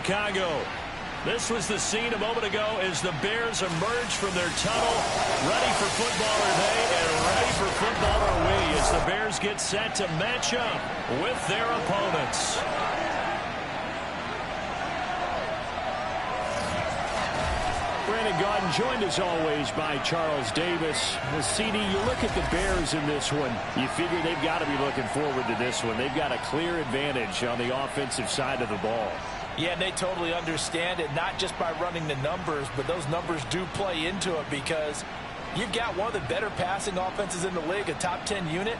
Chicago. This was the scene a moment ago as the Bears emerged from their tunnel. Ready for football are they, and ready for football are we as the Bears get set to match up with their opponents. Brandon Gaudin joined as always by Charles Davis. CD, you look at the Bears in this one. You figure they've got to be looking forward to this one. They've got a clear advantage on the offensive side of the ball. Yeah, and they totally understand it, not just by running the numbers, but those numbers do play into it because you've got one of the better passing offenses in the league, a top 10 unit,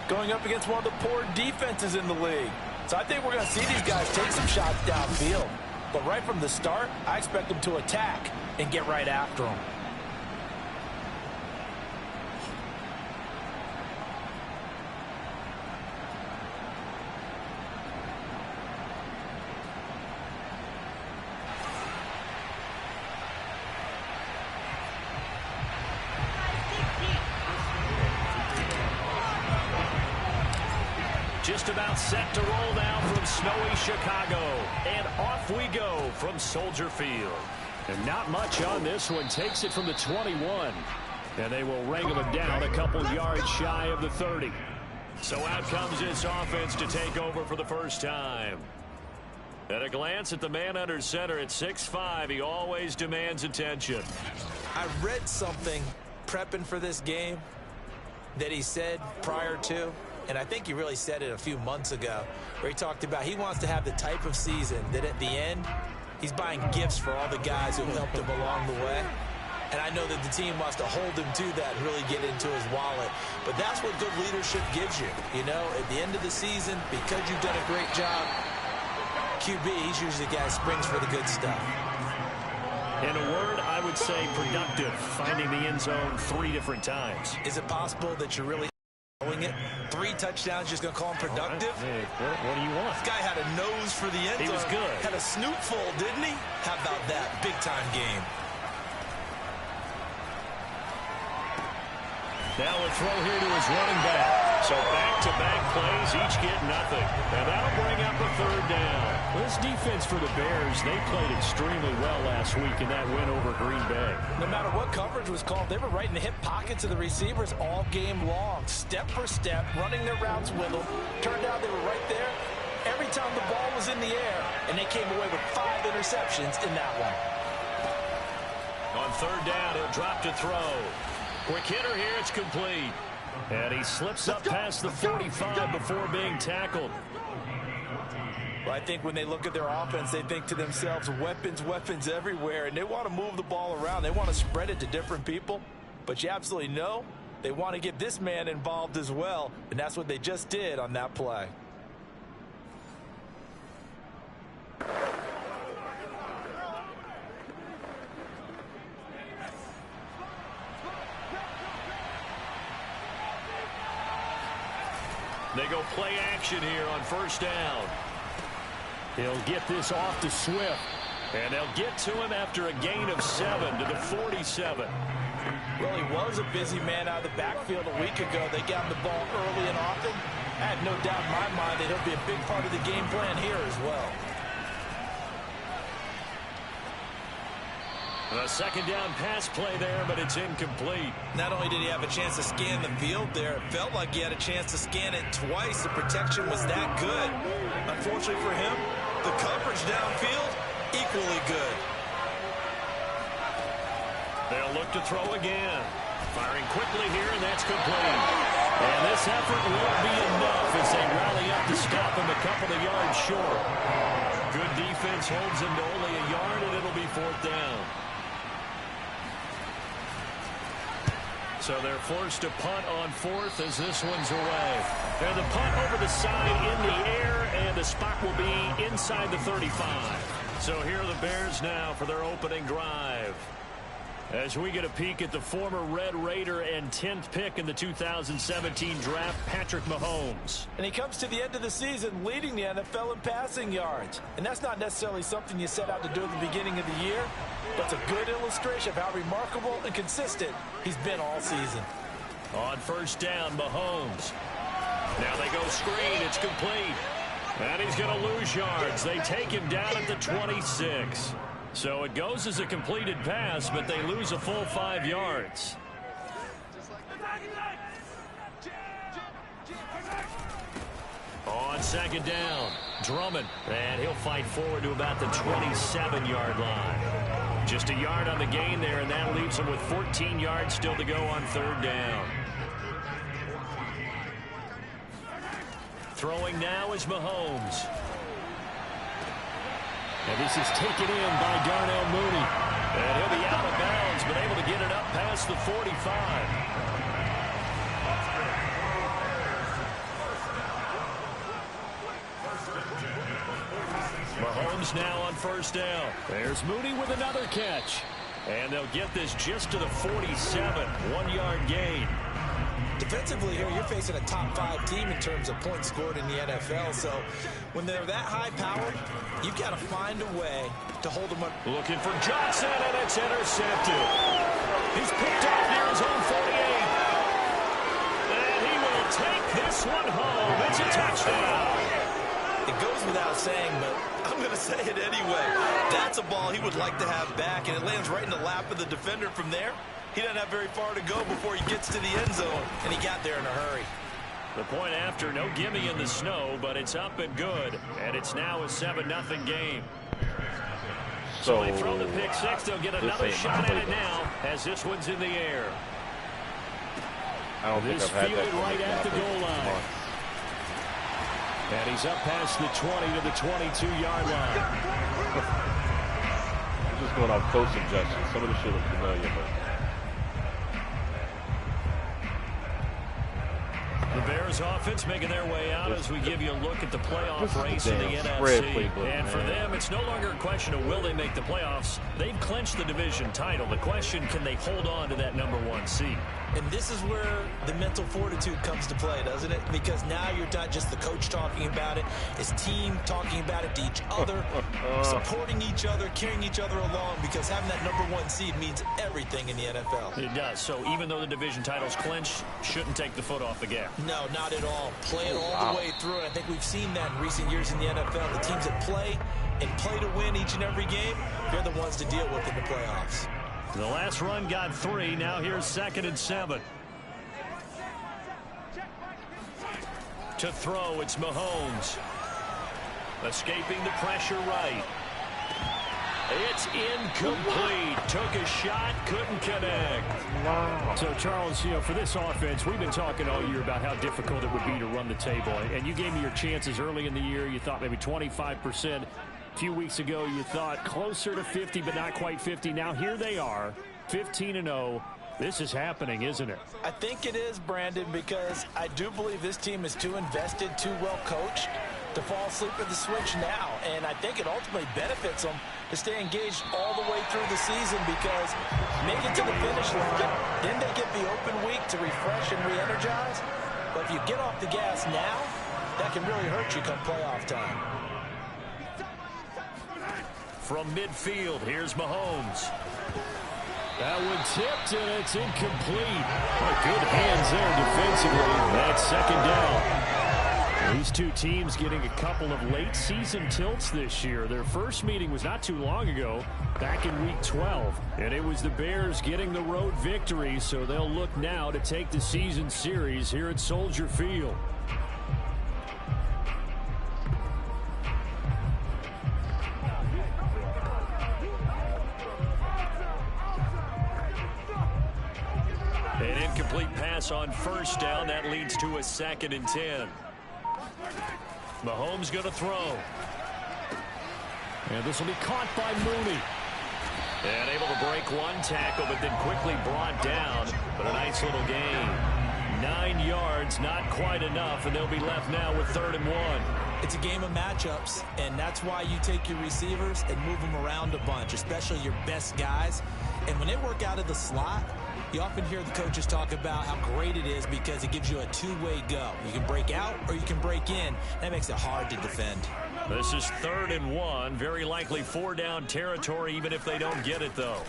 going up against one of the poor defenses in the league. So I think we're going to see these guys take some shots downfield. But right from the start, I expect them to attack and get right after them. Just about set to roll now from snowy Chicago. And off we go from Soldier Field. And not much on this one. Takes it from the 21. And they will wrangle it down a couple yards shy of the 30. So out comes this offense to take over for the first time. At a glance at the man under center at 6'5", he always demands attention. I read something prepping for this game that he said prior to, and I think he really said it a few months ago, where he talked about he wants to have the type of season that at the end, he's buying gifts for all the guys who helped him along the way. And I know that the team wants to hold him to that and really get into his wallet. But that's what good leadership gives you. You know, at the end of the season, because you've done a great job, QB, he's usually the guy who springs for the good stuff. In a word, I would say productive, finding the end zone 3 different times. Is it possible that you're really doing it? 3 touchdowns, just going to call him productive? Right. Hey, what do you want? This guy had a nose for the end zone. He was good. Had a snoot full, didn't he? How about that? Big-time game. Now a throw here to his running back. So back-to-back plays, each get nothing. And that'll bring up a 3rd down. This defense for the Bears, they played extremely well last week in that win over Green Bay. No matter what coverage was called, they were right in the hip pockets of the receivers all game long. Step for step, running their routes with them. Turned out they were right there every time the ball was in the air. And they came away with 5 interceptions in that one. On 3rd down, he'll drop to throw. Quick hitter here, it's complete. And he slips up past the 45 before being tackled. Well, I think when they look at their offense, they think to themselves, weapons, weapons everywhere. And they want to move the ball around. They want to spread it to different people. But you absolutely know they want to get this man involved as well. And that's what they just did on that play. They go play action here on 1st down. He'll get this off to Swift. And they'll get to him after a gain of 7 to the 47. Well, he was a busy man out of the backfield a week ago. They got him the ball early and often. I have no doubt in my mind that he'll be a big part of the game plan here as well. A 2nd down pass play there, but it's incomplete. Not only did he have a chance to scan the field there, it felt like he had a chance to scan it twice. The protection was that good. Unfortunately for him, the coverage downfield, equally good. They'll look to throw again. Firing quickly here, and that's complete. And this effort won't be enough as they rally up to stop him a couple of yards short. Good defense holds him to only a yard, and it'll be 4th down. So they're forced to punt on 4th as this one's away. And the punt over the side in the air, and the spot will be inside the 35. So here are the Bears now for their opening drive. As we get a peek at the former Red Raider and 10th pick in the 2017 draft, Patrick Mahomes. And he comes to the end of the season leading the NFL in passing yards. And that's not necessarily something you set out to do at the beginning of the year, but it's a good illustration of how remarkable and consistent he's been all season. On 1st down, Mahomes. Now they go screen. It's complete. And he's going to lose yards. They take him down at the 26. So it goes as a completed pass, but they lose a full 5 yards. On second down, Drummond. And he'll fight forward to about the 27-yard line. Just a yard on the gain there, and that leaves him with 14 yards still to go on third down. Throwing now is Mahomes. And this is taken in by Darnell Mooney. And he'll be out of bounds, but able to get it up past the 45. Mahomes now on first down. There's Mooney with another catch. And they'll get this just to the 47. 1-yard gain. Defensively here, you're facing a top-5 team in terms of points scored in the NFL. So when they're that high-powered, you've got to find a way to hold them up. Looking for Johnson, and it's intercepted. He's picked off near his own 48. And he will take this one home. It's a touchdown. It goes without saying, but I'm going to say it anyway. That's a ball he would like to have back, and it lands right in the lap of the defender from there. He doesn't have very far to go before he gets to the end zone, and he got there in a hurry. The point after, no gimme in the snow, but it's up and good, and it's now a 7-0 game. So they throw the pick six. They'll get another shot at it now as this one's in the air. I don't think I've had that right at the goal line. And he's up past the 20 to the 22-yard line. He's just going off close suggestions. Some of the shit looks familiar, but the Bears offense making their way out as we give you a look at the playoff race in the NFC. Playbook, and for them, it's no longer a question of will they make the playoffs. They've clinched the division title. The question, can they hold on to that #1 seed? And this is where the mental fortitude comes to play, doesn't it? Because now you're not just the coach talking about it, it's team talking about it to each other, supporting each other, carrying each other along, because having that #1 seed means everything in the NFL. It does. So even though the division title's clinched, shouldn't take the foot off the gas. No, not at all. Play it all the way through. And I think we've seen that in recent years in the NFL. The teams that play and play to win each and every game, they're the ones to deal with in the playoffs. The last run got 3. Now here's 2nd and 7. To throw, it's Mahomes. Escaping the pressure right. It's incomplete. Took a shot, couldn't connect. wow. So, Charles, you know, for this offense, we've been talking all year about how difficult it would be to run the table. And you gave me your chances early in the year. You thought maybe 25%. A few weeks ago, you thought closer to 50, but not quite 50. Now here they are, 15-0. This is happening, isn't it? I think it is, Brandon, because I do believe this team is too invested, too well coached to fall asleep at the switch now. And I think it ultimately benefits them to stay engaged all the way through the season, because make it to the finish line, then they get the open week to refresh and re-energize. But if you get off the gas now, that can really hurt you come playoff time. From midfield, here's Mahomes. That one tipped, and it's incomplete. Oh, good hands there defensively. That's 2nd down. These two teams getting a couple of late season tilts this year. Their first meeting was not too long ago, back in week 12. And it was the Bears getting the road victory, so they'll look now to take the season series here at Soldier Field. An incomplete pass on first down. That leads to a 2nd and 10. Mahomes going to throw. And this will be caught by Mooney. And able to break one tackle, but then quickly brought down. But a nice little gain. 9 yards, not quite enough, and they'll be left now with 3rd and 1. It's a game of matchups, and that's why you take your receivers and move them around a bunch, especially your best guys. And when they work out of the slot, you often hear the coaches talk about how great it is because it gives you a two-way go. You can break out or you can break in. That makes it hard to defend. This is 3rd and 1. Very likely 4-down territory, even if they don't get it, though.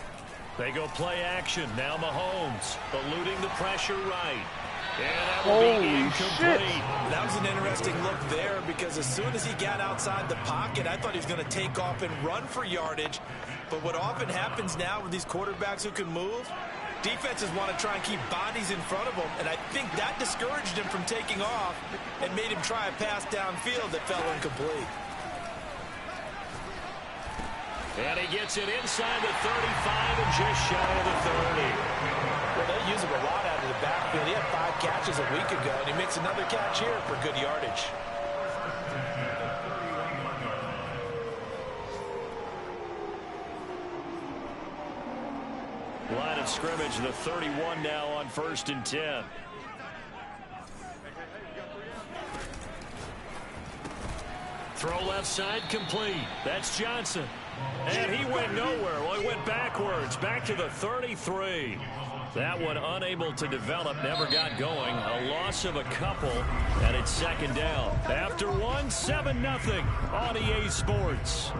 They go play action. Now Mahomes eluding the pressure right. Holy shit. That was an interesting look there because as soon as he got outside the pocket, I thought he was going to take off and run for yardage. But what often happens now with these quarterbacks who can move, defenses want to try and keep bodies in front of them, and I think that discouraged him from taking off and made him try a pass downfield that fell incomplete. And he gets it inside the 35 and just shy of the 30. Well, they use him a lot out of the backfield. He had 5 catches a week ago, and he makes another catch here for good yardage. Line of scrimmage, the 31 now on 1st and 10. Throw left side complete. That's Johnson. And he went nowhere. Well, he went backwards, back to the 33. That one unable to develop, never got going. A loss of a couple, and it's 2nd down. After 1, 7-0 on EA Sports.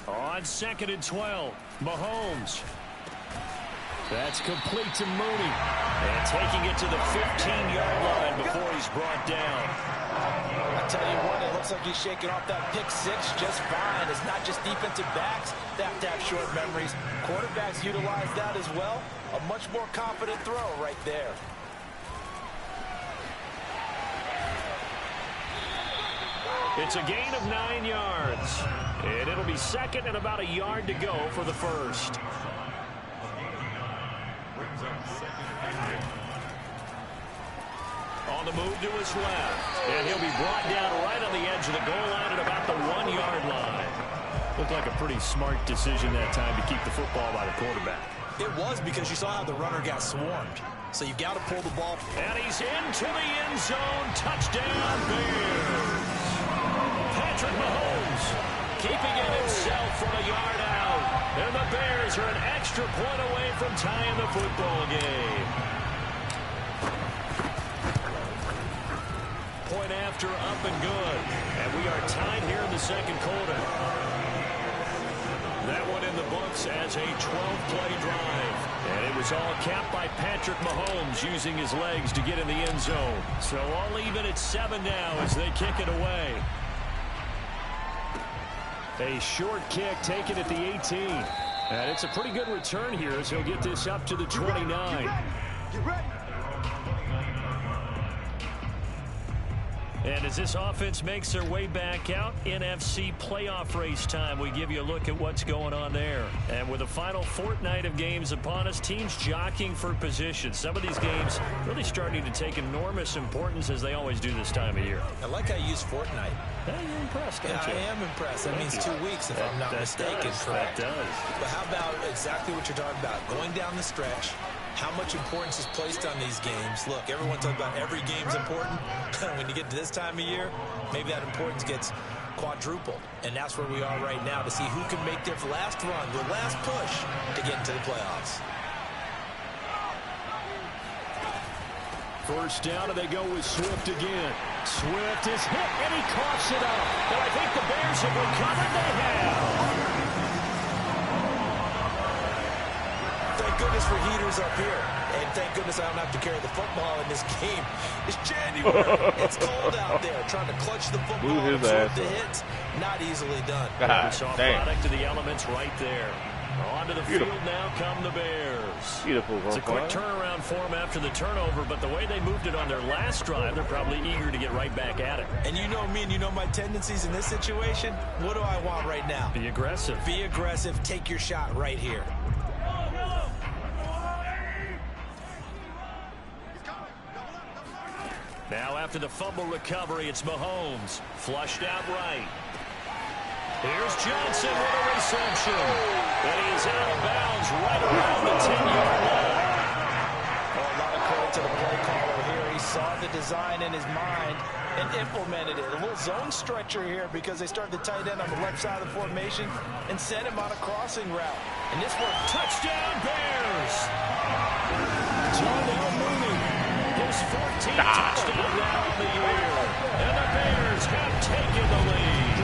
On 2nd and 12, Mahomes. That's complete to Mooney. And taking it to the 15-yard line before he's brought down. I tell you what, it looks like he's shaking off that pick 6 just fine. It's not just defensive backs that have to have short memories. Quarterbacks utilize that as well. A much more confident throw right there. It's a gain of 9 yards. And it'll be 2nd and about a yard to go for the 1st. On the move to his left. And he'll be brought down right on the edge of the goal line at about the 1-yard line. Looked like a pretty smart decision that time to keep the football by the quarterback. It was because you saw how the runner got swarmed. So you got to pull the ball. And he's into the end zone. Touchdown, Bears. Patrick Mahomes keeping it himself from a yard out. And the Bears are an extra point away from tying the football game. Point after, up and good. And we are tied here in the 2nd quarter. That one in the books as a 12-play drive. And it was all capped by Patrick Mahomes using his legs to get in the end zone. So all even at 7 now as they kick it away. A short kick taken at the 18. And it's a pretty good return here as he'll get this up to the 29. Get ready. And as this offense makes their way back out, NFC playoff race time, we give you a look at what's going on there. And with the final fortnight of games upon us, teams jockeying for position. Some of these games really starting to take enormous importance as they always do this time of year. I like how you use fortnight. Yeah, you're impressed, Yeah, aren't you? I am impressed. That means 2 weeks, if I'm not mistaken. Correct. That does. But how about exactly what you're talking about? Going down the stretch, how much importance is placed on these games? Look, everyone talks about every game's important. When you get to this time of year, maybe that importance gets quadrupled. And that's where we are right now to see who can make their last run, their last push to get into the playoffs. First down, and they go with Swift again. Swift is hit, and he coughs it up. And I think the Bears have recovered. They have. Thank goodness for heaters up here. And thank goodness I don't have to carry the football in this game. It's January. It's cold out there. Trying to clutch the football and absorb the hits. Not easily done. We saw a product of the elements right there. Onto the field now come the Bears. Beautiful. It's a quick turnaround for them after the turnover, but the way they moved it on their last drive, they're probably eager to get right back at it. And you know me and you know my tendencies in this situation. What do I want right now? Be aggressive. Be aggressive. Take your shot right here. Now after the fumble recovery, it's Mahomes. Flushed out right. Here's Johnson with a reception. And he's out of bounds right around the 10-yard line. Oh, a lot of credit to the play caller here. He saw the design in his mind and implemented it. A little zone stretcher here because they started the tight end on the left side of the formation and sent him on a crossing route. And this one, touchdown Bears. Darnell Mooney, his 14th touchdown now on the year. And the Bears have taken the lead.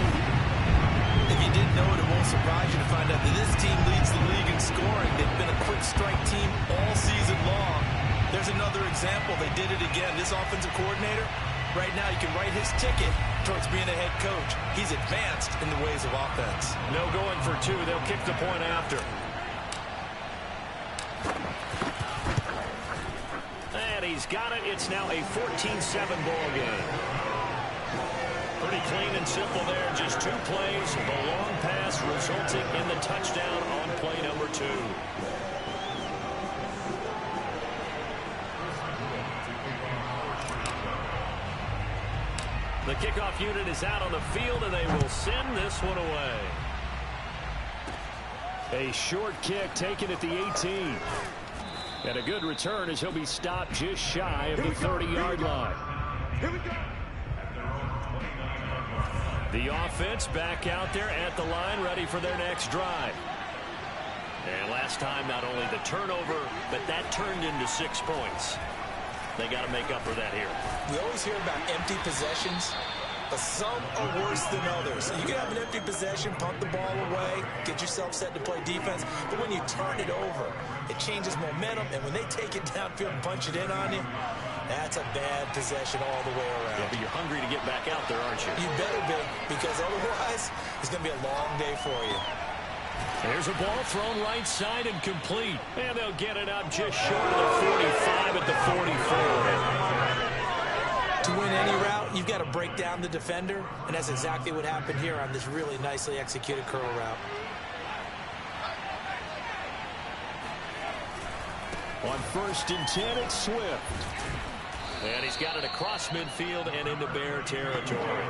If you didn't know it, it won't surprise you to find out that this team leads the league in scoring. They've been a quick strike team all season long. There's another example. They did it again. This offensive coordinator, right now, you can write his ticket towards being a head coach. He's advanced in the ways of offense. No going for two. They'll kick the point after. And he's got it. It's now a 14-7 ball game. Pretty clean and simple there. Just 2 plays. The long pass resulting in the touchdown on play number 2. The kickoff unit is out on the field, and they will send this one away. A short kick taken at the 18. And a good return as he'll be stopped just shy of the 30-yard line. Here we go. The offense back out there at the line, ready for their next drive. And last time, not only the turnover, but that turned into 6 points. They got to make up for that here. We always hear about empty possessions, but some are worse than others. You can have an empty possession, pump the ball away, get yourself set to play defense, but when you turn it over, it changes momentum, and when they take it downfield and punch it in on you, that's a bad possession all the way around. Yeah, but you're hungry to get back out there, aren't you? You better be, because otherwise, it's going to be a long day for you. There's a ball thrown right side and complete. And they'll get it up just short of the 45 at the 44. To win any route, you've got to break down the defender, and that's exactly what happened here on this really nicely executed curl route. On 1st and 10, it's Swift. And he's got it across midfield and into Bear territory.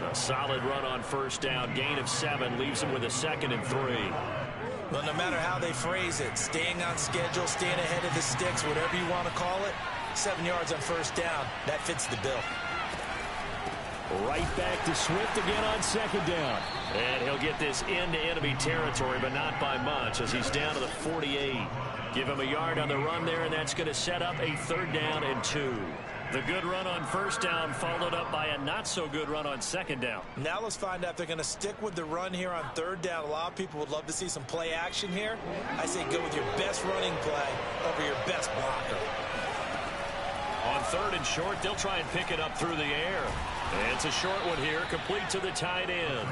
A solid run on 1st down. Gain of 7 leaves him with a 2nd and 3. Well, no matter how they phrase it, staying on schedule, staying ahead of the sticks, whatever you want to call it, 7 yards on 1st down, that fits the bill. Right back to Swift again on 2nd down. And he'll get this into enemy territory, but not by much as he's down to the 48. Give him a yard on the run there, and that's going to set up a 3rd down and 2. The good run on 1st down followed up by a not-so-good run on 2nd down. Now let's find out if they're going to stick with the run here on 3rd down. A lot of people would love to see some play action here. I say go with your best running play over your best blocker. On 3rd and short, they'll try and pick it up through the air. And it's a short one here, complete to the tight end.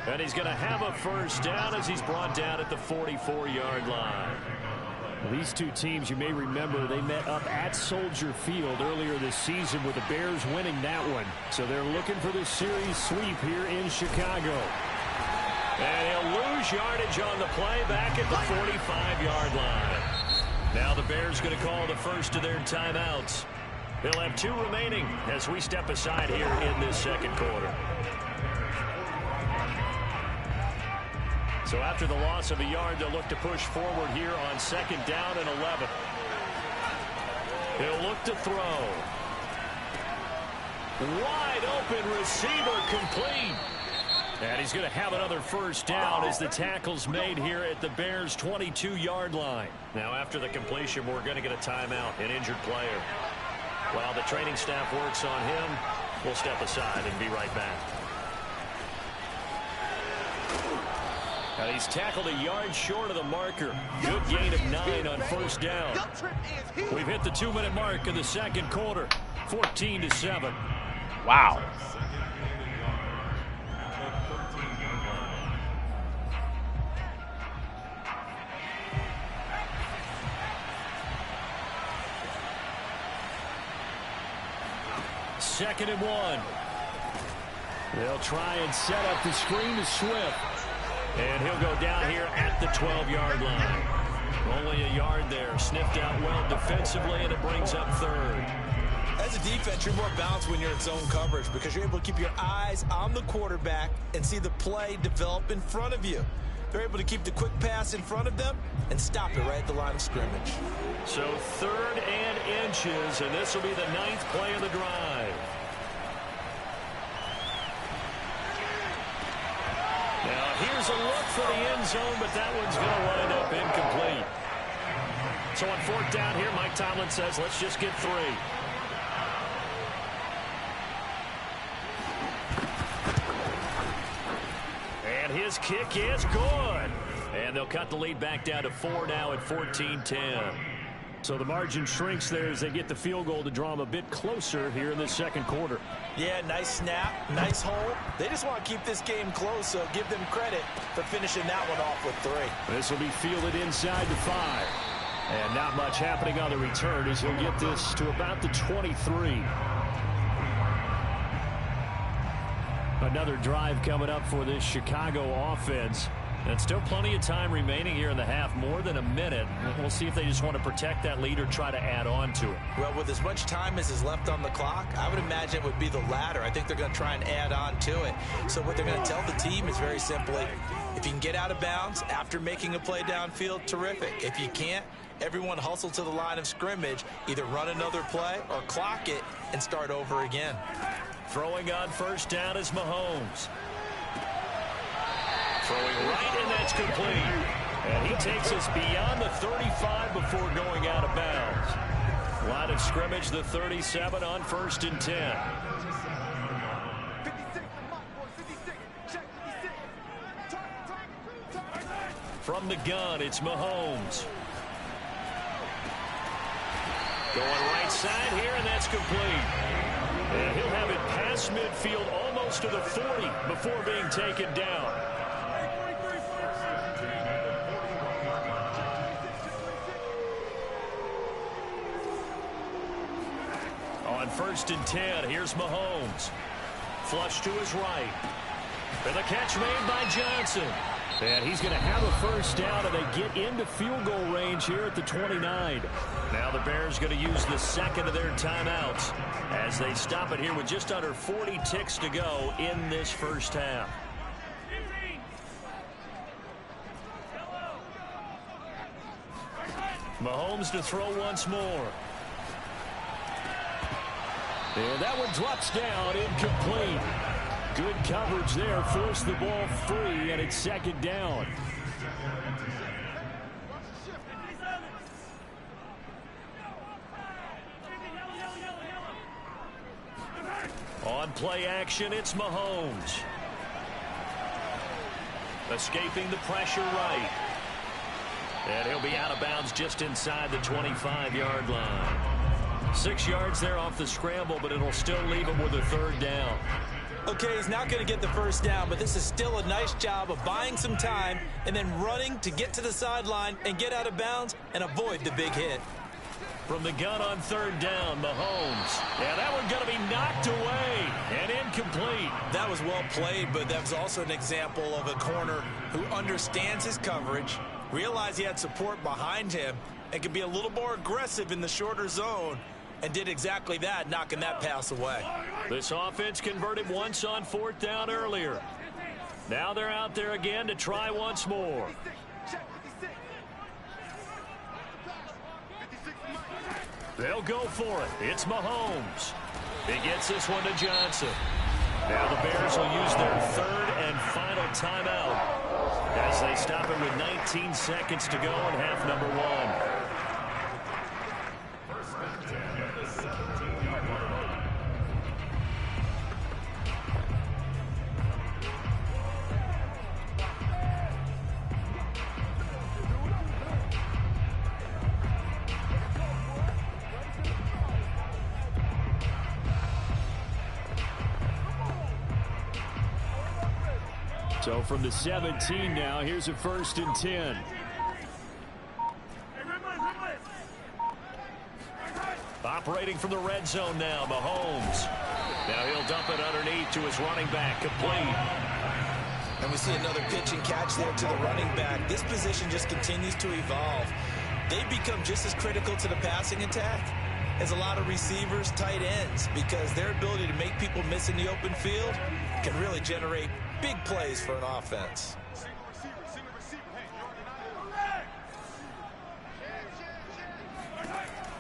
And he's going to have a 1st down as he's brought down at the 44-yard line. These two teams, you may remember, they met up at Soldier Field earlier this season with the Bears winning that one. So they're looking for the series sweep here in Chicago. And he'll lose yardage on the play back at the 45-yard line. Now the Bears going to call the first of their timeouts. They'll have 2 remaining as we step aside here in this 2nd quarter. So after the loss of a yard, they'll look to push forward here on 2nd down and 11. He'll look to throw. Wide open receiver complete. And he's going to have another 1st down as the tackle's made here at the Bears' 22-yard line. Now after the completion, we're going to get a timeout, an injured player. While the training staff works on him, we'll step aside and be right back. And he's tackled a yard short of the marker. Good gain of 9 on 1st down. We've hit the 2-minute mark in the 2nd quarter. 14-7. Wow. Second and 1. They'll try and set up the screen to Swift. And he'll go down here at the 12-yard line. Only a yard there. Sniffed out well defensively, and it brings up 3rd. As a defense, you're more balanced when you're in zone coverage because you're able to keep your eyes on the quarterback and see the play develop in front of you. They're able to keep the quick pass in front of them and stop it right at the line of scrimmage. So 3rd and inches, and this will be the 9th play of the drive. Now here's a look for the end zone, but that one's going to wind up incomplete. So on 4th down here, Mike Tomlin says, let's just get 3. This kick is good. And they'll cut the lead back down to 4 now at 14-10. So the margin shrinks there as they get the field goal to draw them a bit closer here in this second quarter. Yeah, nice snap, nice hold. They just want to keep this game close, so give them credit for finishing that one off with 3. This will be fielded inside the 5. And not much happening on the return as he'll get this to about the 23. Another drive coming up for this Chicago offense. And still plenty of time remaining here in the half, more than a minute. We'll see if they just want to protect that lead or try to add on to it. Well, with as much time as is left on the clock, I would imagine it would be the latter. I think they're going to try and add on to it. So what they're going to tell the team is very simply, if you can get out of bounds after making a play downfield, terrific. If you can't, everyone hustle to the line of scrimmage, either run another play or clock it and start over again. Throwing on first down is Mahomes. Throwing right, and that's complete. And he takes us beyond the 35 before going out of bounds. Line of scrimmage, the 37 on 1st and 10. From the gun, it's Mahomes. Going right side here, and that's complete. And he'll have it past midfield almost to the 40 before being taken down. On 1st and 10, here's Mahomes. Flush to his right. And the catch made by Johnson. And he's going to have a first down, and they get into field goal range here at the 29. Now the Bears going to use the second of their timeouts as they stop it here with just under 40 ticks to go in this first half. Mahomes to throw once more. And that one drops down, incomplete. Good coverage there, forced the ball free, and it's 2nd down. On play action, it's Mahomes. Escaping the pressure right. And he'll be out of bounds just inside the 25-yard line. 6 yards there off the scramble, but it'll still leave him with a 3rd down. Okay, he's not going to get the first down, but this is still a nice job of buying some time and then running to get to the sideline and get out of bounds and avoid the big hit. From the gun on 3rd down, Mahomes. Yeah, that one going to be knocked away and incomplete. That was well played, but that was also an example of a corner who understands his coverage, realized he had support behind him, and could be a little more aggressive in the shorter zone, and did exactly that, knocking that pass away. This offense converted once on 4th down earlier. Now they're out there again to try once more. They'll go for it. It's Mahomes. He gets this one to Johnson. Now the Bears will use their 3rd and final timeout as they stop it with 19 seconds to go in half number 1. So from the 17 now, here's a 1st and 10. Operating from the red zone now, Mahomes. Now he'll dump it underneath to his running back, complete. And we see another pitch and catch there to the running back. This position just continues to evolve. They become just as critical to the passing attack as a lot of receivers, tight ends, because their ability to make people miss in the open field can really generate big plays for an offense.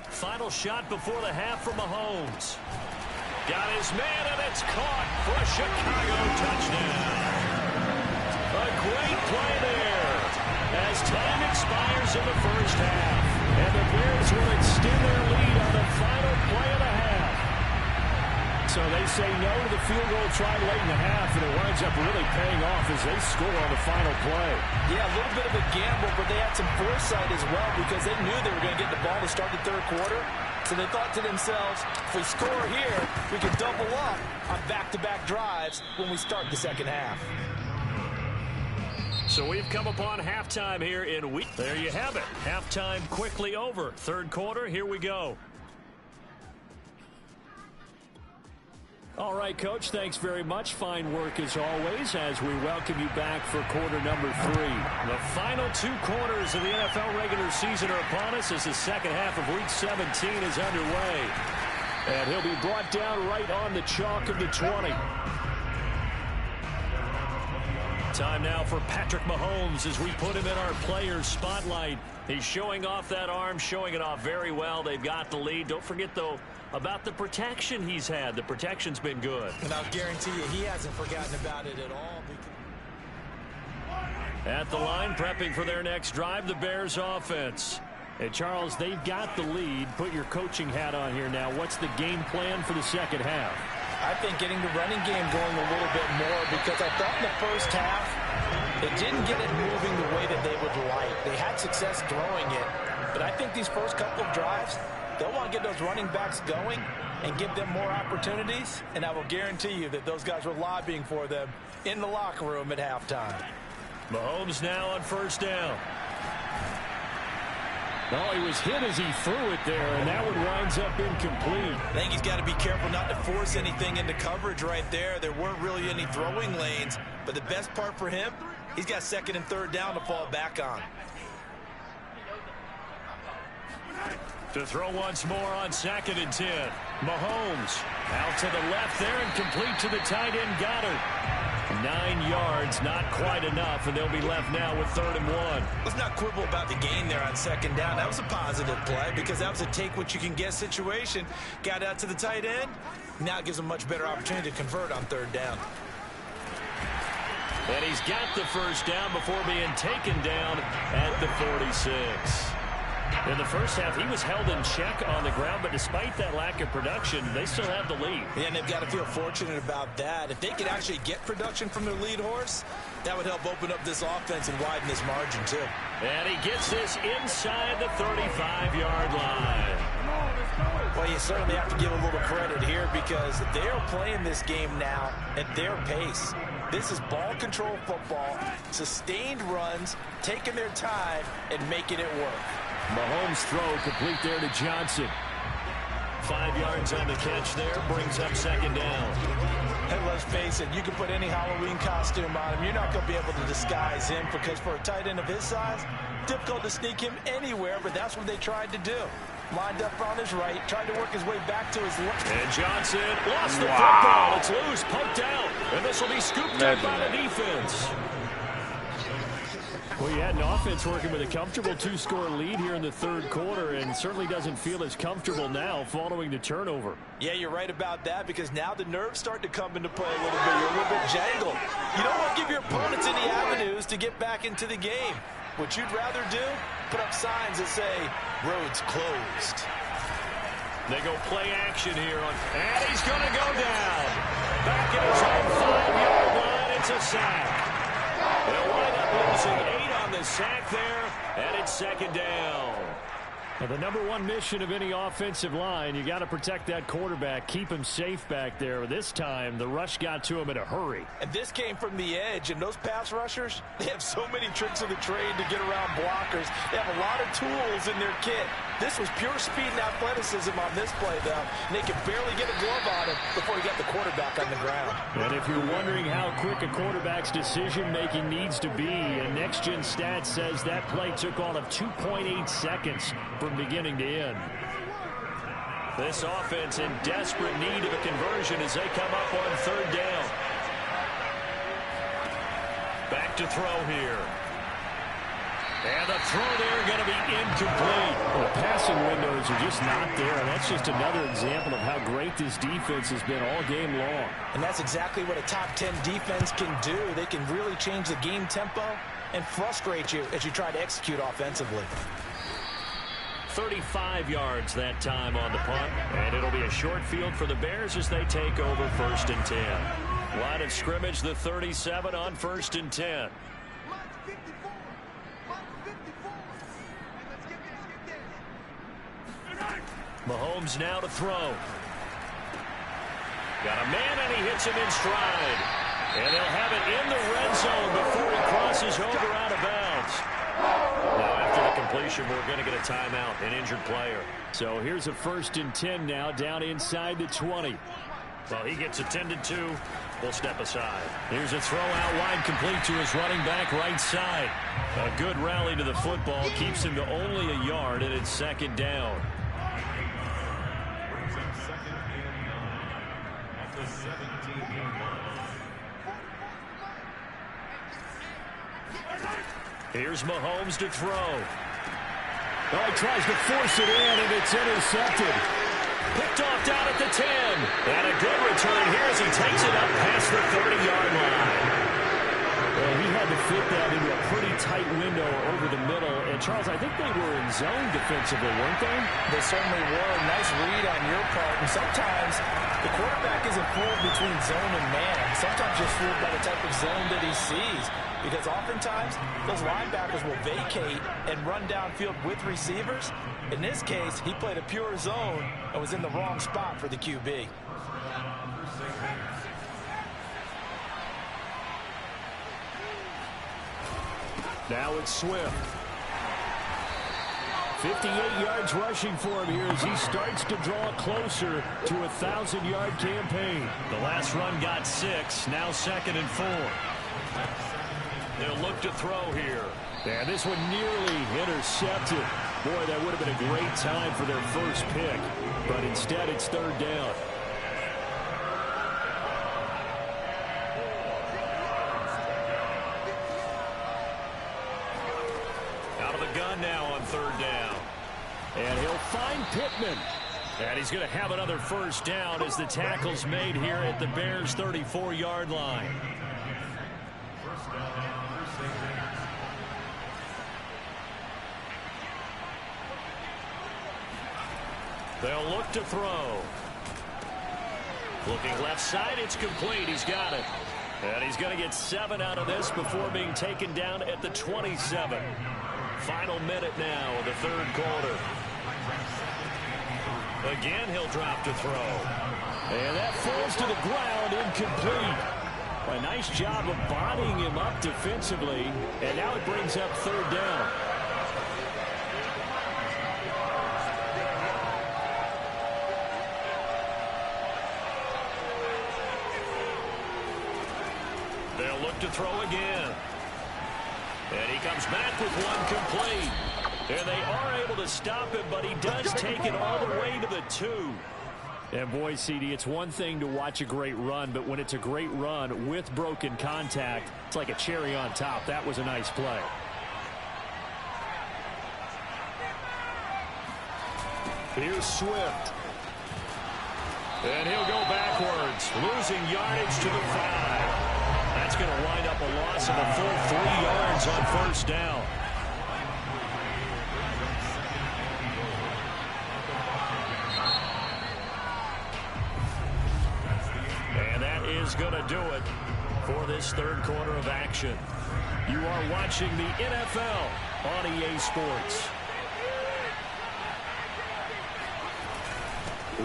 Final shot before the half for Mahomes. Got his man, and it's caught for a Chicago touchdown. A great play there as time expires in the first half. And the Bears will extend their lead on the final play of the half. So they say no to the field goal try late in the half, and it winds up really paying off as they score on the final play. Yeah, a little bit of a gamble, but they had some foresight as well because they knew they were going to get the ball to start the third quarter. So they thought to themselves, if we score here, we can double up on back-to-back drives when we start the second half. So we've come upon halftime here in week. There you have it. Halftime quickly over. Third quarter, here we go. All right, Coach, thanks very much. Fine work as always as we welcome you back for quarter number 3. The final 2 quarters of the NFL regular season are upon us as the second half of week 17 is underway. And he'll be brought down right on the chalk of the 20. Time now for Patrick Mahomes as we put him in our players spotlight. He's showing off that arm, showing it off very well. They've got the lead. Don't forget, though, about the protection he's had. The protection's been good. And I'll guarantee you he hasn't forgotten about it at all. At the line, prepping for their next drive, the Bears offense. And, Charles, they've got the lead. Put your coaching hat on here now. What's the game plan for the second half? I think getting the running game going a little bit more because I thought in the first half they didn't get it moving the way that they would like. They had success throwing it, but I think these first couple of drives, they'll want to get those running backs going and give them more opportunities, and I will guarantee you that those guys were lobbying for them in the locker room at halftime. Mahomes now on first down. Oh, he was hit as he threw it there, and that one winds up incomplete. I think he's got to be careful not to force anything into coverage right there. There weren't really any throwing lanes, but the best part for him, he's got second and third down to fall back on. To throw once more on 2nd and 10. Mahomes out to the left there and complete to the tight end Goddard. 9 yards, not quite enough, and they'll be left now with 3rd and 1. Let's not quibble about the gain there on 2nd down. That was a positive play because that was a take-what-you-can-get situation. Got out to the tight end. Now it gives them a much better opportunity to convert on 3rd down. And he's got the first down before being taken down at the 46. In the first half, he was held in check on the ground, but despite that lack of production, they still have the lead. Yeah, and they've got to feel fortunate about that. If they could actually get production from their lead horse, that would help open up this offense and widen this margin, too. And he gets this inside the 35-yard line. Well, you certainly have to give a little credit here because they're playing this game now at their pace. This is ball control football, sustained runs, taking their time, and making it work. Mahomes' throw complete there to Johnson. 5 yards on the catch there, brings up 2nd down. And let's face it, you can put any Halloween costume on him. You're not going to be able to disguise him because for a tight end of his size, difficult to sneak him anywhere, but that's what they tried to do. Lined up on his right, tried to work his way back to his left. And Johnson lost the football. It's loose, poked out, and this will be scooped up by the defense. Well, you had an offense working with a comfortable 2-score lead here in the 3rd quarter and certainly doesn't feel as comfortable now following the turnover. Yeah, you're right about that because now the nerves start to come into play a little bit. You're a little bit jangled. You don't want to give your opponents any avenues to get back into the game. What you'd rather do, put up signs that say, roads closed. They go play action here. And he's going to go down. Back at his own 5-yard line, it's a sack. They'll wind up losing 8 on the sack there, and it's 2nd down. Now, the #1 mission of any offensive line, you got to protect that quarterback, keep him safe back there. This time, the rush got to him in a hurry. And this came from the edge, and those pass rushers, they have so many tricks of the trade to get around blockers. They have a lot of tools in their kit. This was pure speed and athleticism on this play, though. And they could barely get a glove on him before he got the quarterback on the ground. And if you're wondering how quick a quarterback's decision-making needs to be, and Next Gen Stats says that play took all of 2.8 seconds from beginning to end. This offense in desperate need of a conversion as they come up on 3rd down. Back to throw here. And the throw there going to be incomplete. Well, the passing windows are just not there, and that's just another example of how great this defense has been all game long. And that's exactly what a top 10 defense can do. They can really change the game tempo and frustrate you as you try to execute offensively. 35 yards that time on the punt. And it'll be a short field for the Bears as they take over 1st and 10. Line of scrimmage, the 37 on 1st and 10. Mahomes now to throw. Got a man, and he hits him in stride. And they'll have it in the red zone before he crosses over out of bounds. Now, after the completion, we're going to get a timeout, an injured player. So here's a 1st and 10 now, down inside the 20. Well, he gets attended to. We'll step aside. Here's a throw out wide, complete to his running back right side. A good rally to the football keeps him to only a yard, and it's 2nd down. Here's Mahomes to throw. Oh, he tries to force it in, and it's intercepted. Picked off down at the 10. And a good return here as he takes it up past the 30-yard line. Well, he had to fit that into a pretty tight window over the middle. And, Charles, I think they were in zone defensively, weren't they? They certainly were. Nice read on your part. And sometimes the quarterback isn't fooled between zone and man. Sometimes just fooled by the type of zone that he sees. Because oftentimes, those linebackers will vacate and run downfield with receivers. In this case, he played a pure zone and was in the wrong spot for the QB. Now it's Swift. 58 yards rushing for him here as he starts to draw closer to a 1,000-yard campaign. The last run got 6, now 2nd and 4. They'll look to throw here. And this one nearly intercepted. Boy, that would have been a great time for their first pick. But instead, it's 3rd down. Out of the gun now on 3rd down. And he'll find Pittman. And he's going to have another 1st down as the tackle's made here at the Bears' 34-yard line. They'll look to throw. Looking left side, it's complete. He's got it. And he's going to get 7 out of this before being taken down at the 27. Final minute now of the 3rd quarter. Again, he'll drop to throw. And that falls to the ground, incomplete. A nice job of bodying him up defensively. And now it brings up 3rd down. They'll look to throw again. And he comes back with one complete. And they are able to stop him, but he does take it all the way to the 2. And boy, CD, it's one thing to watch a great run, but when it's a great run with broken contact, it's like a cherry on top. That was a nice play. Here's Swift. And he'll go backwards, losing yardage to the 5. That's going to wind up a loss of a full 3 yards on 1st down. And that is going to do it for this 3rd quarter of action. You are watching the NFL on EA Sports.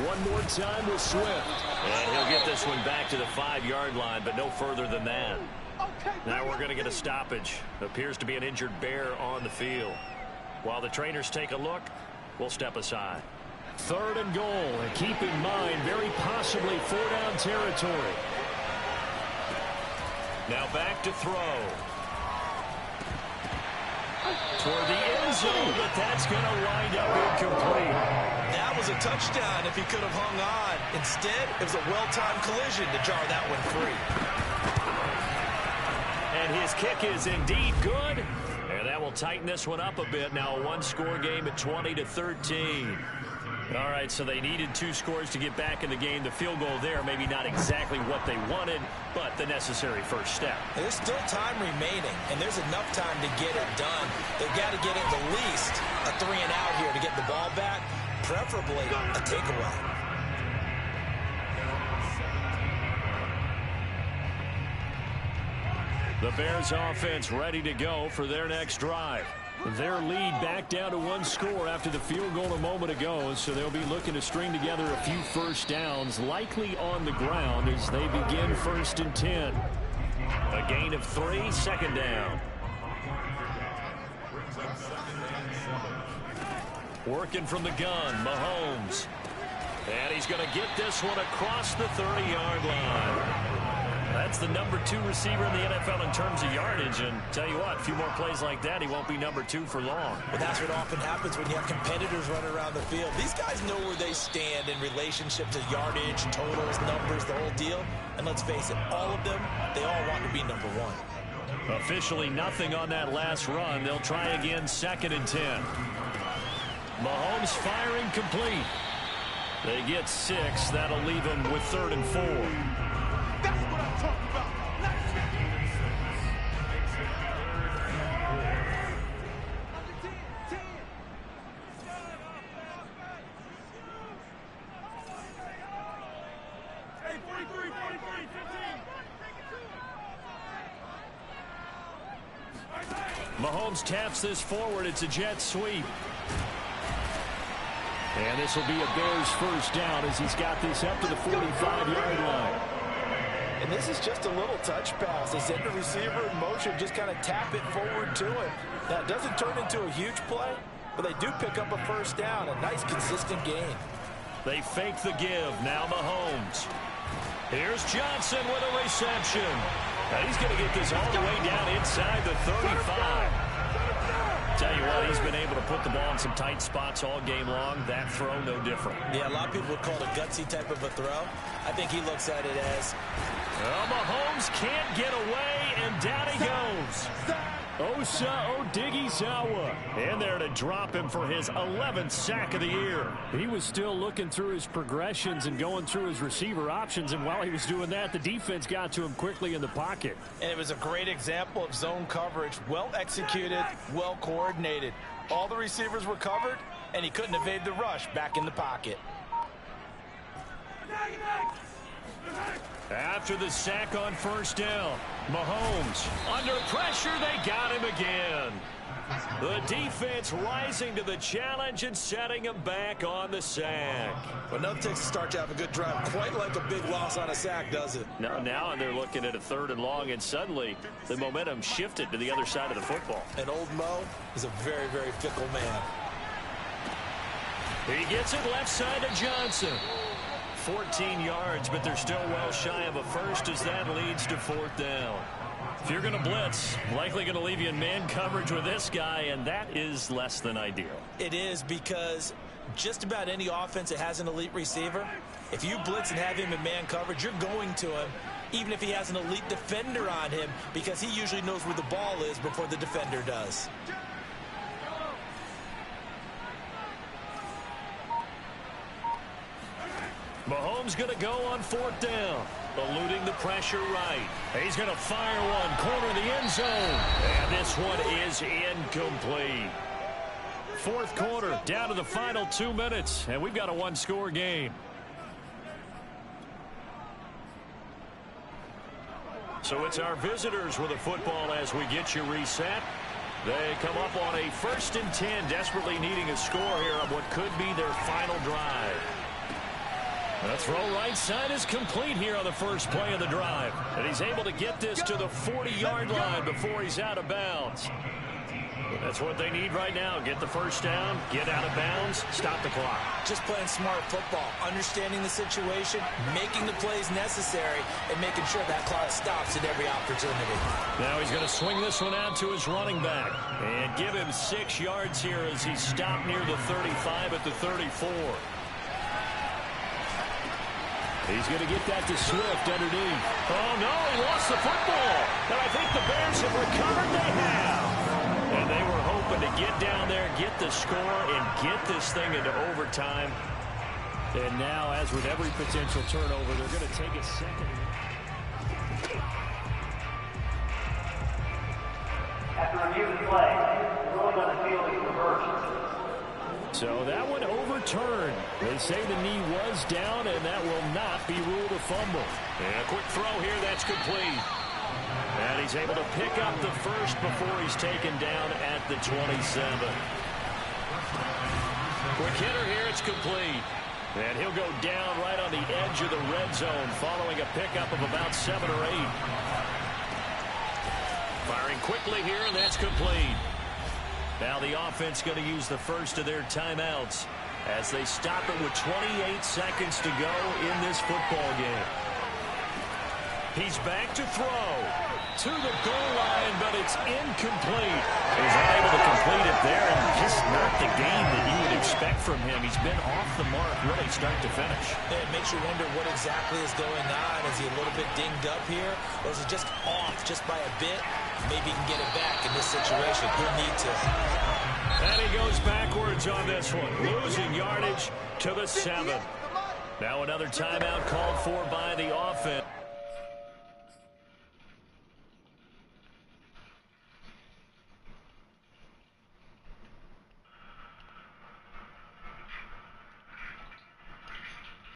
One more time with Swift. And he'll get this one back to the 5-yard line, but no further than that. Now we're going to get a stoppage. Appears to be an injured Bear on the field. While the trainers take a look, we'll step aside. 3rd and goal. And keep in mind, very possibly 4-down territory. Now back to throw. Toward the end zone, but that's going to wind up incomplete. That was a touchdown if he could have hung on. Instead, it was a well-timed collision to jar that one free. And his kick is indeed good. And that will tighten this one up a bit. Now a 1-score game at 20-13. All right, so they needed 2 scores to get back in the game. The field goal there, maybe not exactly what they wanted, but the necessary first step. There's still time remaining, and there's enough time to get it done. They've got to get at the least a 3-and-out here to get the ball back, preferably a takeaway. The Bears offense ready to go for their next drive. Their lead back down to 1 score after the field goal a moment ago, so they'll be looking to string together a few first downs, likely on the ground as they begin 1st and 10. A gain of 3, 2nd down. Working from the gun, Mahomes. And he's going to get this one across the 30-yard line. That's the number 2 receiver in the NFL in terms of yardage. And tell you what, a few more plays like that, he won't be number 2 for long. But that's what often happens when you have competitors running around the field. These guys know where they stand in relationship to yardage, totals, numbers, the whole deal. And let's face it, all of them, they all want to be number 1. Officially nothing on that last run. They'll try again 2nd and 10. Mahomes firing complete. They get 6. That'll leave them with 3rd and 4. That's what I'm talking about. Hey, 43, 43, 15. Mahomes taps this forward. It's a jet sweep. And this will be a Bears first down as he's got this up to the 45-yard line. And this is just a little touch pass. They send the receiver in motion, just kind of tap it forward to him. Now, it doesn't turn into a huge play, but they do pick up a first down. A nice, consistent gain. They fake the give. Now Mahomes. Here's Johnson with a reception. Now he's going to get this all the way down inside the 35. Tell you what, he's been able to put the ball in some tight spots all game long. That throw, no different. Yeah, a lot of people would call it a gutsy type of a throw. I think he looks at it as... Well, Mahomes can't get away, and down he goes. Osa Odighizuwa in there to drop him for his 11th sack of the year. He was still looking through his progressions and going through his receiver options, and while he was doing that, the defense got to him quickly in the pocket. And it was a great example of zone coverage. Well executed, well coordinated. All the receivers were covered, and he couldn't evade the rush back in the pocket. After the sack on first down, Mahomes under pressure, they got him again. The defense rising to the challenge and setting him back on the sack. But nothing takes a start to have a good drive, quite like a big loss on a sack, does it? Now they're looking at a 3rd and long, and suddenly the momentum shifted to the other side of the football. And old Mo is a very, very fickle man. He gets it left side to Johnson. 14 yards, but they're still well shy of a first as that leads to 4th down. If you're going to blitz, likely going to leave you in man coverage with this guy, and that is less than ideal. It is, because just about any offense that has an elite receiver, if you blitz and have him in man coverage, you're going to him, even if he has an elite defender on him, because he usually knows where the ball is before the defender does. Mahomes going to go on 4th down, eluding the pressure right. He's going to fire one, corner of the end zone, and this one is incomplete. 4th quarter, down to the final 2 minutes, and we've got a 1-score game. So it's our visitors with the football as we get you reset. They come up on a 1st and 10, desperately needing a score here on what could be their final drive. The throw right side is complete here on the first play of the drive. And he's able to get this to the 40-yard line before he's out of bounds. That's what they need right now. Get the first down, get out of bounds, stop the clock. Just playing smart football, understanding the situation, making the plays necessary, and making sure that clock stops at every opportunity. Now he's going to swing this one out to his running back and give him 6 yards here as he stopped near the 35 at the 34. He's going to get that to Swift underneath. Oh, no, he lost the football. And I think the Bears have recovered. They have. And they were hoping to get down there, get the score, and get this thing into overtime. And now, as with every potential turnover, they're going to take a second. After review of the play, the ruling on the field is reversed. So that one overturned. They say the knee was down, and that will not be ruled a fumble. And a quick throw here, that's complete. And he's able to pick up the first before he's taken down at the 27. Quick hitter here, it's complete. And he'll go down right on the edge of the red zone following a pickup of about 7 or 8. Firing quickly here, and that's complete. Now the offense going to use the first of their timeouts as they stop it with 28 seconds to go in this football game. He's back to throw to the goal line, but it's incomplete. He's unable to complete it there, and just not the game that you would expect from him. He's been off the mark really start to finish. It makes you wonder what exactly is going on. Is he a little bit dinged up here, or is he just off just by a bit? Maybe he can get it back in this situation. He'll need to. And he goes backwards on this one, losing yardage to the 7. Now another timeout called for by the offense.